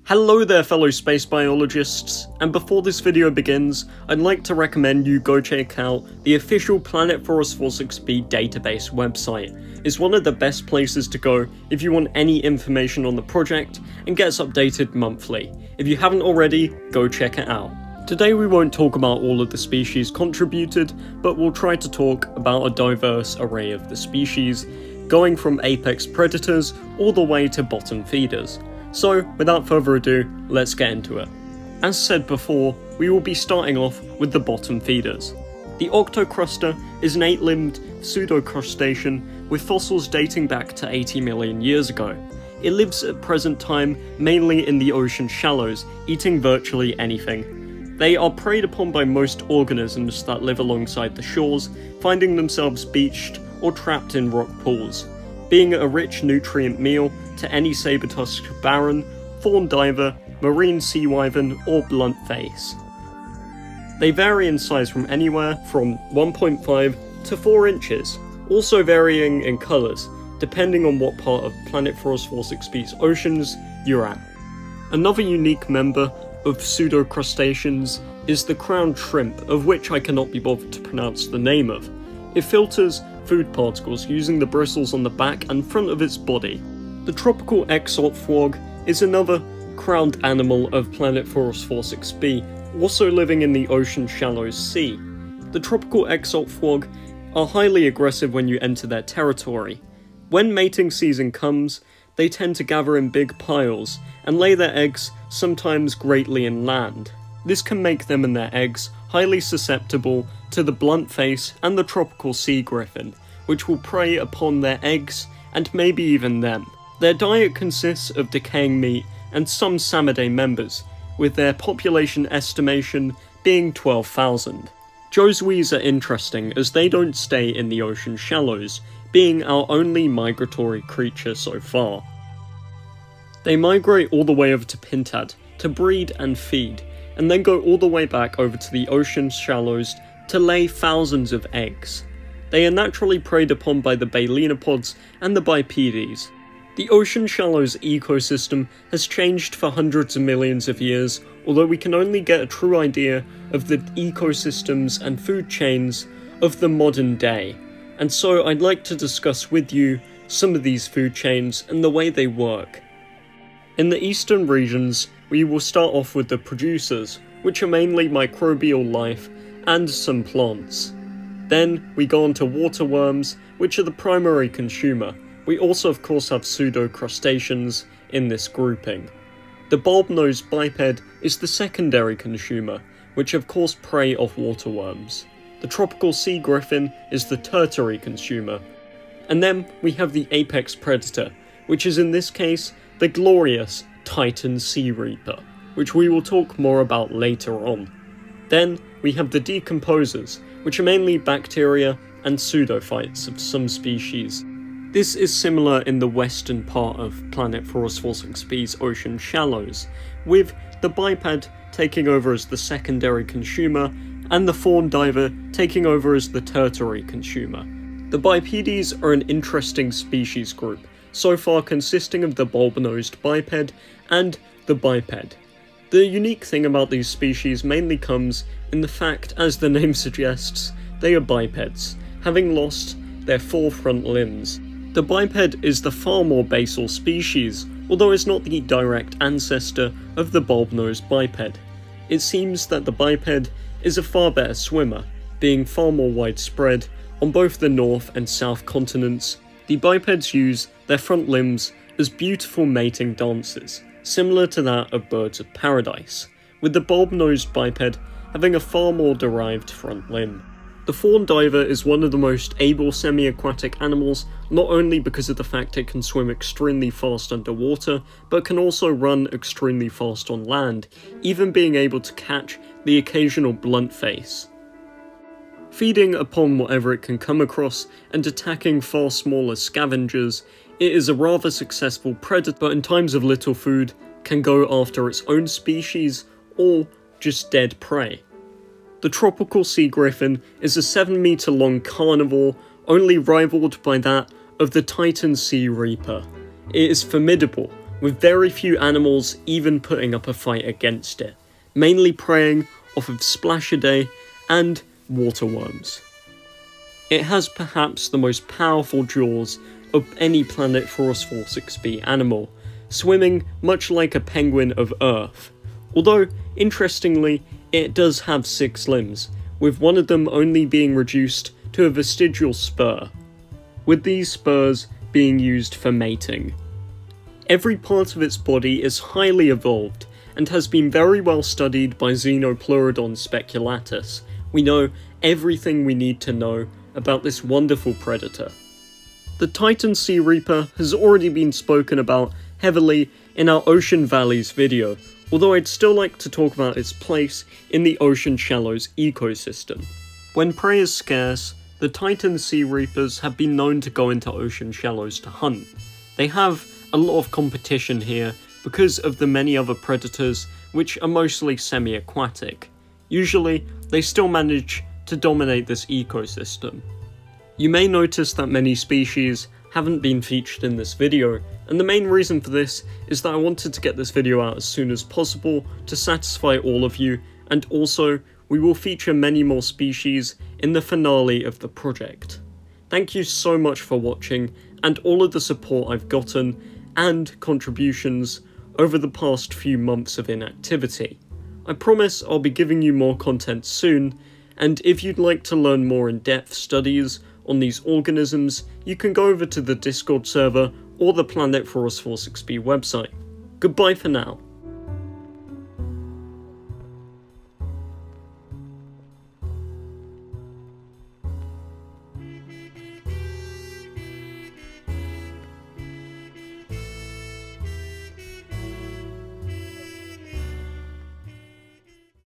Hello there fellow space biologists, and before this video begins, I'd like to recommend you go check out the official Planet Forest 46b database website. It's one of the best places to go if you want any information on the project and gets updated monthly. If you haven't already, go check it out. Today we won't talk about all of the species contributed, but we'll try to talk about a diverse array of the species, going from apex predators all the way to bottom feeders. So, without further ado, let's get into it. As said before, we will be starting off with the bottom feeders. The Octo Cruster is an 8-limbed pseudo-crustacean with fossils dating back to 80 million years ago. It lives at present time mainly in the ocean shallows, eating virtually anything. They are preyed upon by most organisms that live alongside the shores, finding themselves beached or trapped in rock pools, being a rich nutrient meal to any saber-tusked baron, fawn diver, marine sea wyvern, or blunt face. They vary in size from anywhere from 1.5 to 4 inches, also varying in colours, depending on what part of Planet Forest 46b's oceans you're at. Another unique member of pseudo-crustaceans is the crowned shrimp, of which I cannot be bothered to pronounce the name of. It filters food particles using the bristles on the back and front of its body. The tropical Exot frog is another crowned animal of Planet Forest 46b, also living in the ocean shallows sea. The tropical Exot frog are highly aggressive when you enter their territory. When mating season comes, they tend to gather in big piles and lay their eggs sometimes greatly inland. This can make them and their eggs highly susceptible to the blunt face and the tropical sea griffon, which will prey upon their eggs and maybe even them. Their diet consists of decaying meat and some Samidae members, with their population estimation being 12,000. Joswees are interesting as they don't stay in the ocean shallows, being our only migratory creature so far. They migrate all the way over to Pintad to breed and feed, and then go all the way back over to the ocean shallows to lay thousands of eggs. They are naturally preyed upon by the balenopods and the bipedes. The ocean shallows ecosystem has changed for hundreds of millions of years, although we can only get a true idea of the ecosystems and food chains of the modern day. And so I'd like to discuss with you some of these food chains and the way they work. In the eastern regions, we will start off with the producers, which are mainly microbial life and some plants. Then we go on to water worms, which are the primary consumer. We also of course have pseudo-crustaceans in this grouping. The bulb-nosed biped is the secondary consumer, which of course prey off water worms. The tropical sea griffon is the tertiary consumer. And then we have the apex predator, which is in this case the glorious Titan sea reaper, which we will talk more about later on. Then we have the decomposers, which are mainly bacteria and pseudophytes of some species. This is similar in the western part of Planet Forest 46b's ocean shallows, with the biped taking over as the secondary consumer and the fawn diver taking over as the tertiary consumer. The bipedes are an interesting species group, so far consisting of the bulb-nosed biped and the biped. The unique thing about these species mainly comes in the fact, as the name suggests, they are bipeds, having lost their 4 front limbs. The biped is the far more basal species, although it's not the direct ancestor of the bulb-nosed biped. It seems that the biped is a far better swimmer, being far more widespread on both the north and south continents. The bipeds use their front limbs as beautiful mating dances, similar to that of birds of paradise, with the bulb-nosed biped having a far more derived front limb. The fawn diver is one of the most able semi-aquatic animals, not only because of the fact it can swim extremely fast underwater, but can also run extremely fast on land, even being able to catch the occasional blunt face. Feeding upon whatever it can come across and attacking far smaller scavengers, it is a rather successful predator, but in times of little food, can go after its own species or just dead prey. The tropical sea griffon is a 7-meter long carnivore, only rivaled by that of the Titan sea reaper. It is formidable, with very few animals even putting up a fight against it, mainly preying off of Splashidae and waterworms. It has perhaps the most powerful jaws of any Planet Force 46b animal, swimming much like a penguin of Earth, although, interestingly, it does have 6 limbs, with one of them only being reduced to a vestigial spur, with these spurs being used for mating. Every part of its body is highly evolved, and has been very well studied by Xenopleurodon Speculatus. We know everything we need to know about this wonderful predator. The Titan Sea Reaper has already been spoken about heavily in our Ocean Valleys video, although I'd still like to talk about its place in the ocean shallows ecosystem. When prey is scarce, the Titan Sea Reapers have been known to go into ocean shallows to hunt. They have a lot of competition here because of the many other predators which are mostly semi-aquatic. Usually, they still manage to dominate this ecosystem. You may notice that many species haven't been featured in this video, and the main reason for this is that I wanted to get this video out as soon as possible to satisfy all of you, and also we will feature many more species in the finale of the project. Thank you so much for watching, and all of the support I've gotten, and contributions over the past few months of inactivity. I promise I'll be giving you more content soon, and if you'd like to learn more in-depth studies on these organisms, you can go over to the Discord server or the Planet Force 46b website. Goodbye for now.